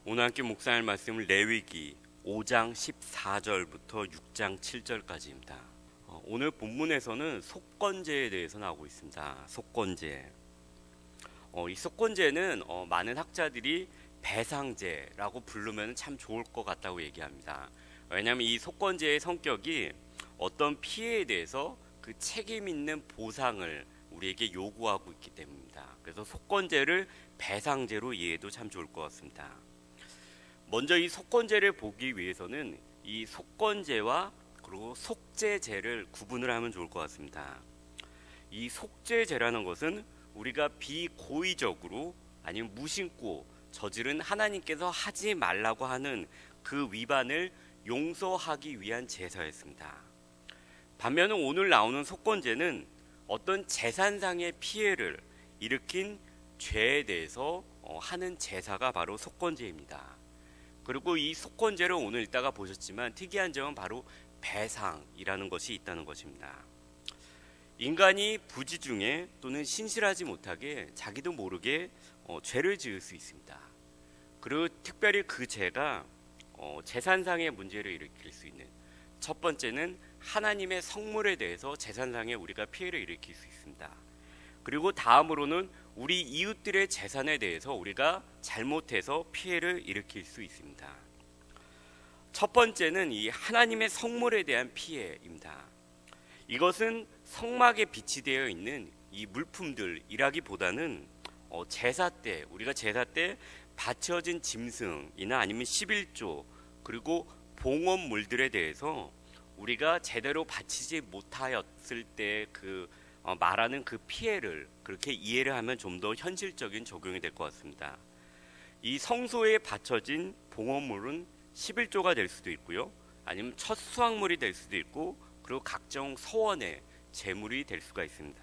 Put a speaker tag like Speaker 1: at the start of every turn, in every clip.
Speaker 1: 오늘 함께 묵상할 말씀은 레위기 5장 14절부터 6장 7절까지입니다. 오늘 본문에서는 속건제에 대해서 나오고 있습니다. 속건제. 이 속건제는 많은 학자들이 배상제라고 부르면 참 좋을 것 같다고 얘기합니다. 왜냐하면 이 속건제의 성격이 어떤 피해에 대해서 그 책임 있는 보상을 우리에게 요구하고 있기 때문입니다. 그래서 속건제를 배상제로 이해해도 참 좋을 것 같습니다. 먼저 이 속건제를 보기 위해서는 이 속건제와 그리고 속죄제를 구분을 하면 좋을 것 같습니다. 이 속죄제라는 것은 우리가 비고의적으로 아니면 무심코 저지른 하나님께서 하지 말라고 하는 그 위반을 용서하기 위한 제사였습니다. 반면에 오늘 나오는 속건제는 어떤 재산상의 피해를 일으킨 죄에 대해서 하는 제사가 바로 속건제입니다. 그리고 이 속건제를 오늘 읽다가 보셨지만 특이한 점은 바로 배상이라는 것이 있다는 것입니다. 인간이 부지 중에 또는 신실하지 못하게 자기도 모르게 죄를 지을 수 있습니다. 그리고 특별히 그 죄가 재산상의 문제를 일으킬 수 있는, 첫 번째는 하나님의 성물에 대해서 재산상에 우리가 피해를 일으킬 수 있습니다. 그리고 다음으로는 우리 이웃들의 재산에 대해서 우리가 잘못해서 피해를 일으킬 수 있습니다. 첫 번째는 이 하나님의 성물에 대한 피해입니다. 이것은 성막에 비치되어 있는 이 물품들이라기보다는 제사 때, 우리가 제사 때 바쳐진 짐승이나 아니면 11조 그리고 봉헌물들에 대해서 우리가 제대로 바치지 못하였을 때 말하는 그 피해를 그렇게 이해를 하면 좀 더 현실적인 적용이 될 것 같습니다. 이 성소에 바쳐진 봉헌물은 11조가 될 수도 있고요, 아니면 첫 수확물이 될 수도 있고, 그리고 각종 서원의 제물이 될 수가 있습니다.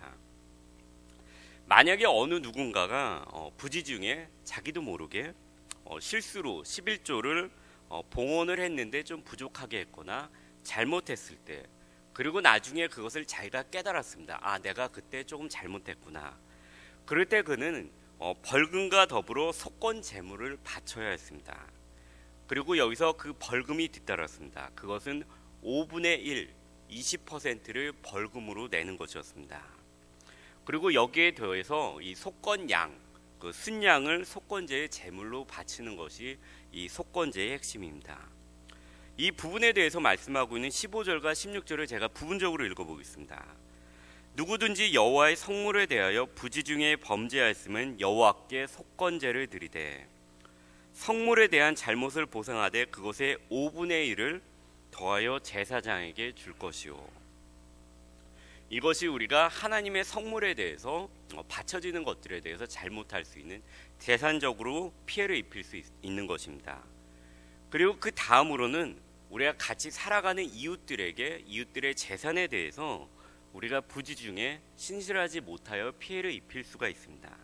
Speaker 1: 만약에 어느 누군가가 부지 중에 자기도 모르게 실수로 11조를 봉헌을 했는데 좀 부족하게 했거나 잘못했을 때, 그리고 나중에 그것을 자기가 깨달았습니다. 아, 내가 그때 조금 잘못했구나. 그럴 때 그는 벌금과 더불어 속건 제물을 바쳐야 했습니다. 그리고 여기서 그 벌금이 뒤따랐습니다. 그것은 5분의 1, 20%를 벌금으로 내는 것이었습니다. 그리고 여기에 더해서 이 속건양, 그 순양을 속건제의 제물로 바치는 것이 이 속건제의 핵심입니다. 이 부분에 대해서 말씀하고 있는 15절과 16절을 제가 부분적으로 읽어보겠습니다. 누구든지 여호와의 성물에 대하여 부지 중에 범죄하였으면 여호와께 속건제를 드리되 성물에 대한 잘못을 보상하되 그것의 5분의 1을 더하여 제사장에게 줄 것이요. 이것이 우리가 하나님의 성물에 대해서 바쳐지는 것들에 대해서 잘못할 수 있는, 재산적으로 피해를 입힐 수 있는 것입니다. 그리고 그 다음으로는 우리가 같이 살아가는 이웃들의 재산에 대해서 우리가 부지 중에 신실하지 못하여 피해를 입힐 수가 있습니다.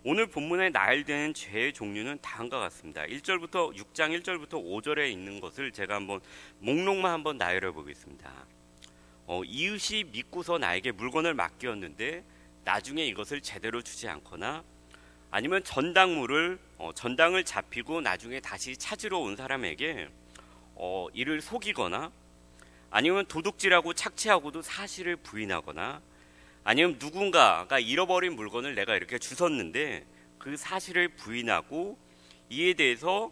Speaker 1: 오늘 본문에 나열되는 죄의 종류는 다음과 같습니다. 6장 1절부터 5절에 있는 것을 제가 한번 목록만 한번 나열해 보겠습니다. 이웃이 믿고서 나에게 물건을 맡겼는데 나중에 이것을 제대로 주지 않거나, 아니면 전당을 잡히고 나중에 다시 찾으러 온 사람에게 이를 속이거나, 아니면 도둑질하고 착취하고도 사실을 부인하거나, 아니면 누군가가 잃어버린 물건을 내가 이렇게 주웠는데 그 사실을 부인하고 이에 대해서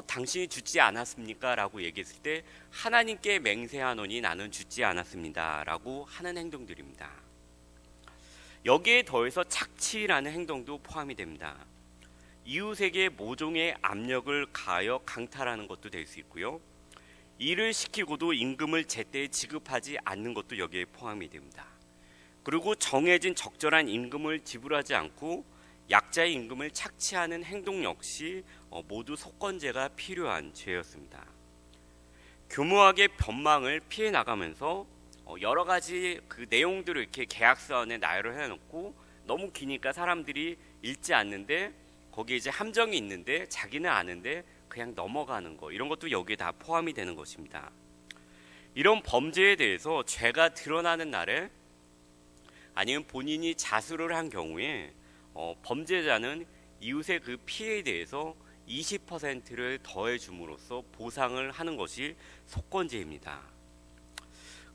Speaker 1: 당신이 주지 않았습니까? 라고 얘기했을 때 하나님께 맹세하노니 나는 주지 않았습니다 라고 하는 행동들입니다. 여기에 더해서 착취라는 행동도 포함이 됩니다. 이웃에게 모종의 압력을 가하여 강탈하는 것도 될 수 있고요, 일을 시키고도 임금을 제때 지급하지 않는 것도 여기에 포함이 됩니다. 그리고 정해진 적절한 임금을 지불하지 않고 약자의 임금을 착취하는 행동 역시 모두 속건제가 필요한 죄였습니다. 교묘하게 변망을 피해 나가면서 여러 가지 그 내용들을 이렇게 계약서 안에 나열을 해놓고 너무 기니까 사람들이 읽지 않는데 거기에 이제 함정이 있는데 자기는 아는데 그냥 넘어가는 거, 이런 것도 여기에 다 포함이 되는 것입니다. 이런 범죄에 대해서 죄가 드러나는 날에, 아니면 본인이 자수를 한 경우에 범죄자는 이웃의 그 피해에 대해서 20%를 더해 줌으로써 보상을 하는 것이 속건제입니다.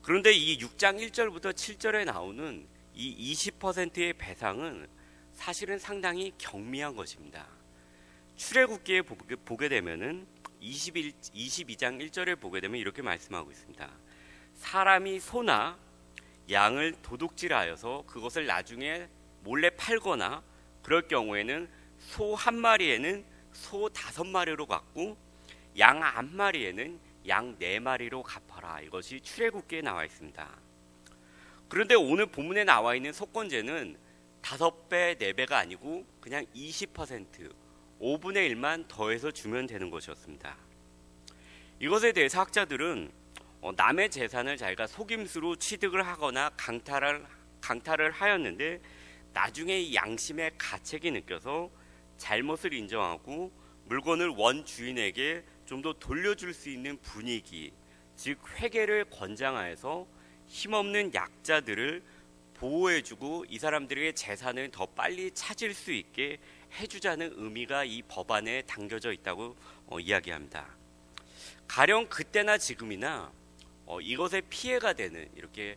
Speaker 1: 그런데 이 6장 1절부터 7절에 나오는 이 20%의 배상은 사실은 상당히 경미한 것입니다. 출애굽기에 보게 되면은 22장 1절에 보게 되면 이렇게 말씀하고 있습니다. 사람이 소나 양을 도둑질하여서 그것을 나중에 몰래 팔거나 그럴 경우에는 소 한 마리에는 소 5마리로 갚고 양 한 마리에는 양 4마리로 갚아라. 이것이 출애굽기에 나와 있습니다. 그런데 오늘 본문에 나와 있는 속건제는 5배, 4배가 아니고 그냥 20%, 5분의 1만 더해서 주면 되는 것이었습니다. 이것에 대해서 학자들은 남의 재산을 자기가 속임수로 취득을 하거나 강탈을 하였는데 나중에 이 양심의 가책이 느껴서 잘못을 인정하고 물건을 원 주인에게 좀 더 돌려줄 수 있는 분위기, 즉 회개를 권장하여서 힘없는 약자들을 보호해주고 이 사람들에게 재산을 더 빨리 찾을 수 있게 해주자는 의미가 이 법안에 담겨져 있다고 이야기합니다. 가령 그때나 지금이나 이것에 피해가 되는, 이렇게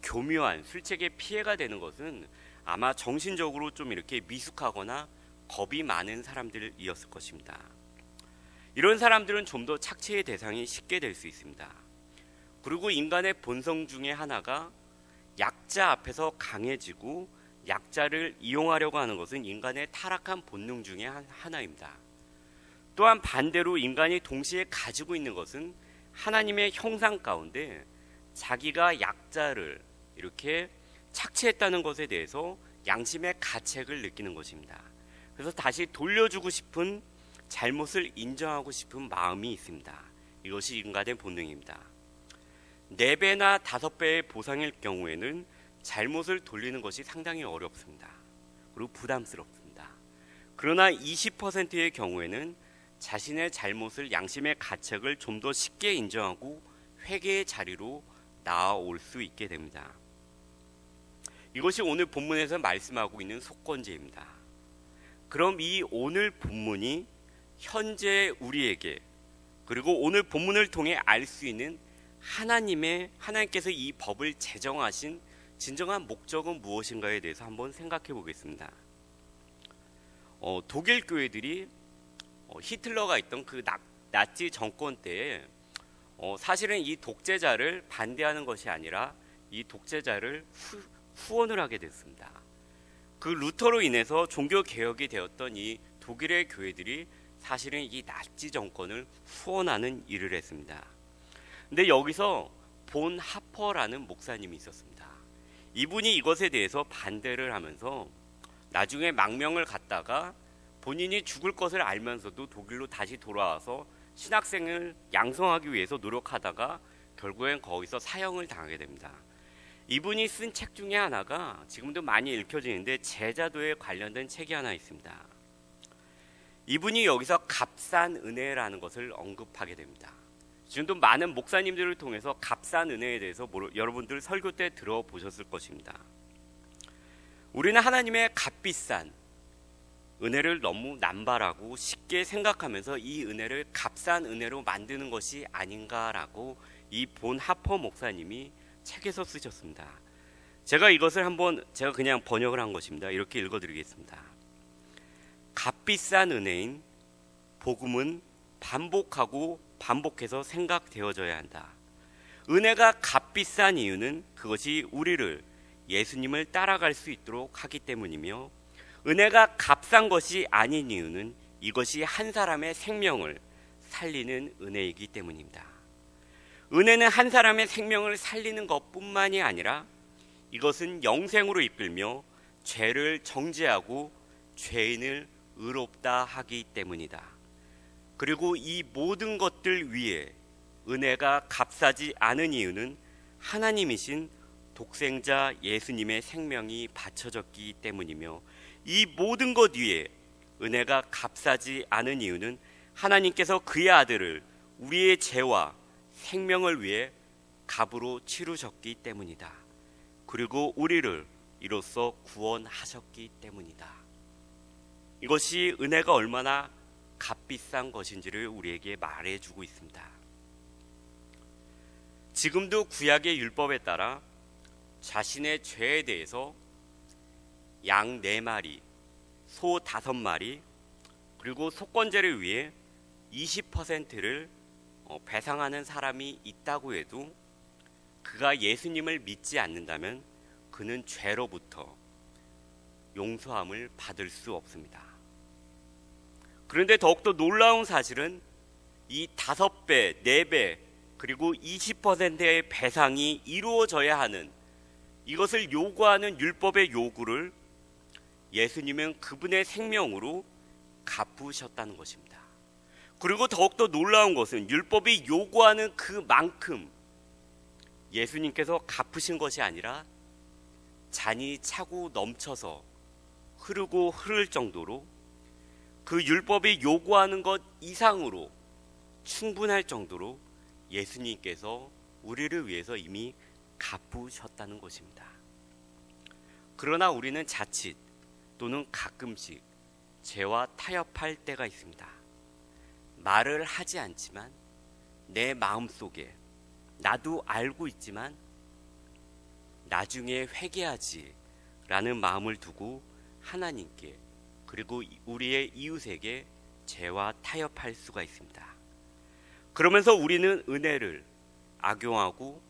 Speaker 1: 교묘한 술책에 피해가 되는 것은 아마 정신적으로 좀 이렇게 미숙하거나 겁이 많은 사람들이었을 것입니다. 이런 사람들은 좀 더 착취의 대상이 쉽게 될 수 있습니다. 그리고 인간의 본성 중에 하나가 약자 앞에서 강해지고 약자를 이용하려고 하는 것은 인간의 타락한 본능 중에 하나입니다. 또한 반대로 인간이 동시에 가지고 있는 것은 하나님의 형상 가운데 자기가 약자를 이렇게 착취했다는 것에 대해서 양심의 가책을 느끼는 것입니다. 그래서 다시 돌려주고 싶은, 잘못을 인정하고 싶은 마음이 있습니다. 이것이 인간의 본능입니다. 4배나 5배의 보상일 경우에는 잘못을 돌리는 것이 상당히 어렵습니다. 그리고 부담스럽습니다. 그러나 20%의 경우에는 자신의 잘못을, 양심의 가책을 좀 더 쉽게 인정하고 회개의 자리로 나아올 수 있게 됩니다. 이것이 오늘 본문에서 말씀하고 있는 속건제입니다. 그럼 이 오늘 본문이 현재 우리에게, 그리고 오늘 본문을 통해 알 수 있는 하나님께서 이 법을 제정하신 진정한 목적은 무엇인가에 대해서 한번 생각해 보겠습니다. 독일 교회들이 히틀러가 있던 그 나치 정권 때에 사실은 이 독재자를 반대하는 것이 아니라 이 독재자를 후원을 하게 됐습니다. 그 루터로 인해서 종교 개혁이 되었던 이 독일의 교회들이 사실은 이 나치 정권을 후원하는 일을 했습니다. 근데 여기서 본 하퍼라는 목사님이 있었습니다. 이분이 이것에 대해서 반대를 하면서 나중에 망명을 갔다가 본인이 죽을 것을 알면서도 독일로 다시 돌아와서 신학생을 양성하기 위해서 노력하다가 결국엔 거기서 사형을 당하게 됩니다. 이분이 쓴 책 중에 하나가 지금도 많이 읽혀지는데 제자도에 관련된 책이 하나 있습니다. 이분이 여기서 값싼 은혜라는 것을 언급하게 됩니다. 지금도 많은 목사님들을 통해서 값싼 은혜에 대해서 여러분들 설교 때 들어보셨을 것입니다. 우리는 하나님의 값비싼 은혜를 너무 남발하고 쉽게 생각하면서 이 은혜를 값싼 은혜로 만드는 것이 아닌가라고 이 본 하퍼 목사님이 책에서 쓰셨습니다. 제가 이것을 제가 그냥 번역을 한 것입니다. 이렇게 읽어드리겠습니다. 값비싼 은혜인 복음은 반복하고 반복해서 생각되어져야 한다. 은혜가 값비싼 이유는 그것이 우리를, 예수님을 따라갈 수 있도록 하기 때문이며, 은혜가 값싼 것이 아닌 이유는 이것이 한 사람의 생명을 살리는 은혜이기 때문입니다. 은혜는 한 사람의 생명을 살리는 것뿐만이 아니라 이것은 영생으로 이끌며 죄를 정죄하고 죄인을 의롭다 하기 때문이다. 그리고 이 모든 것들 위에 은혜가 값싸지 않은 이유는 하나님이신 독생자 예수님의 생명이 바쳐졌기 때문이며, 이 모든 것 위에 은혜가 값싸지 않은 이유는 하나님께서 그의 아들을 우리의 죄와 생명을 위해 값으로 치르셨기 때문이다. 그리고 우리를 이로써 구원하셨기 때문이다. 이것이 은혜가 얼마나 값비싼 것인지를 우리에게 말해주고 있습니다. 지금도 구약의 율법에 따라 자신의 죄에 대해서 양 4마리, 소 5마리, 그리고 속건제를 위해 20%를 배상하는 사람이 있다고 해도 그가 예수님을 믿지 않는다면 그는 죄로부터 용서함을 받을 수 없습니다. 그런데 더욱더 놀라운 사실은 이 5배, 4배, 그리고 20%의 배상이 이루어져야 하는 이것을 요구하는 율법의 요구를 예수님은 그분의 생명으로 갚으셨다는 것입니다. 그리고 더욱더 놀라운 것은 율법이 요구하는 그만큼 예수님께서 갚으신 것이 아니라 잔이 차고 넘쳐서 흐르고 흐를 정도로 그 율법이 요구하는 것 이상으로 충분할 정도로 예수님께서 우리를 위해서 이미 갚으셨다는 것입니다. 그러나 우리는 자칫 또는 가끔씩 죄와 타협할 때가 있습니다. 말을 하지 않지만 내 마음속에 나도 알고 있지만 나중에 회개하지 라는 마음을 두고 하나님께 그리고 우리의 이웃에게 죄와 타협할 수가 있습니다. 그러면서 우리는 은혜를 악용하고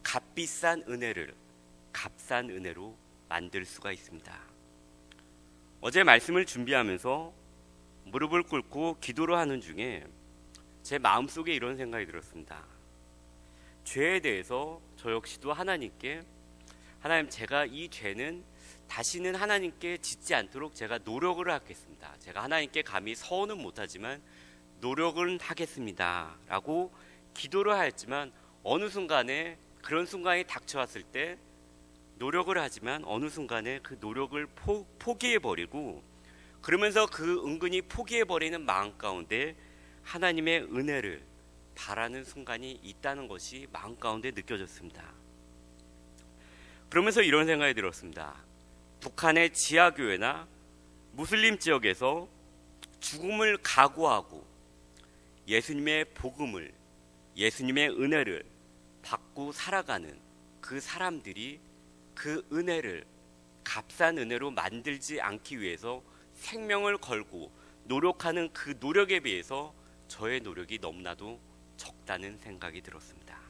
Speaker 1: 값비싼 은혜를 값싼 은혜로 만들 수가 있습니다. 어제 말씀을 준비하면서 무릎을 꿇고 기도를 하는 중에 제 마음속에 이런 생각이 들었습니다. 죄에 대해서 저 역시도 하나님께 하나님, 제가 이 죄는 다시는 하나님께 짓지 않도록 제가 노력을 하겠습니다. 제가 하나님께 감히 서원은 못하지만 노력은 하겠습니다 라고 기도를 하였지만 어느 순간에 그런 순간이 닥쳐왔을 때 노력을 하지만 어느 순간에 그 노력을 포기해버리고 그러면서 그 은근히 포기해버리는 마음 가운데 하나님의 은혜를 바라는 순간이 있다는 것이 마음 가운데 느껴졌습니다. 그러면서 이런 생각이 들었습니다. 북한의 지하교회나 무슬림 지역에서 죽음을 각오하고 예수님의 복음을, 예수님의 은혜를 받고 살아가는 그 사람들이 그 은혜를 값싼 은혜로 만들지 않기 위해서 생명을 걸고 노력하는 그 노력에 비해서 저의 노력이 너무나도 적다는 생각이 들었습니다.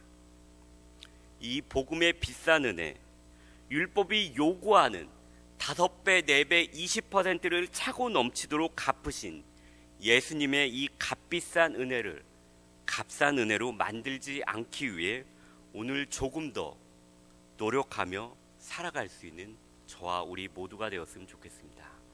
Speaker 1: 이 복음의 비싼 은혜, 율법이 요구하는 5배, 4배, 20%를 차고 넘치도록 갚으신 예수님의 이 값비싼 은혜를 값싼 은혜로 만들지 않기 위해 오늘 조금 더 노력하며 살아갈 수 있는 저와 우리 모두가 되었으면 좋겠습니다.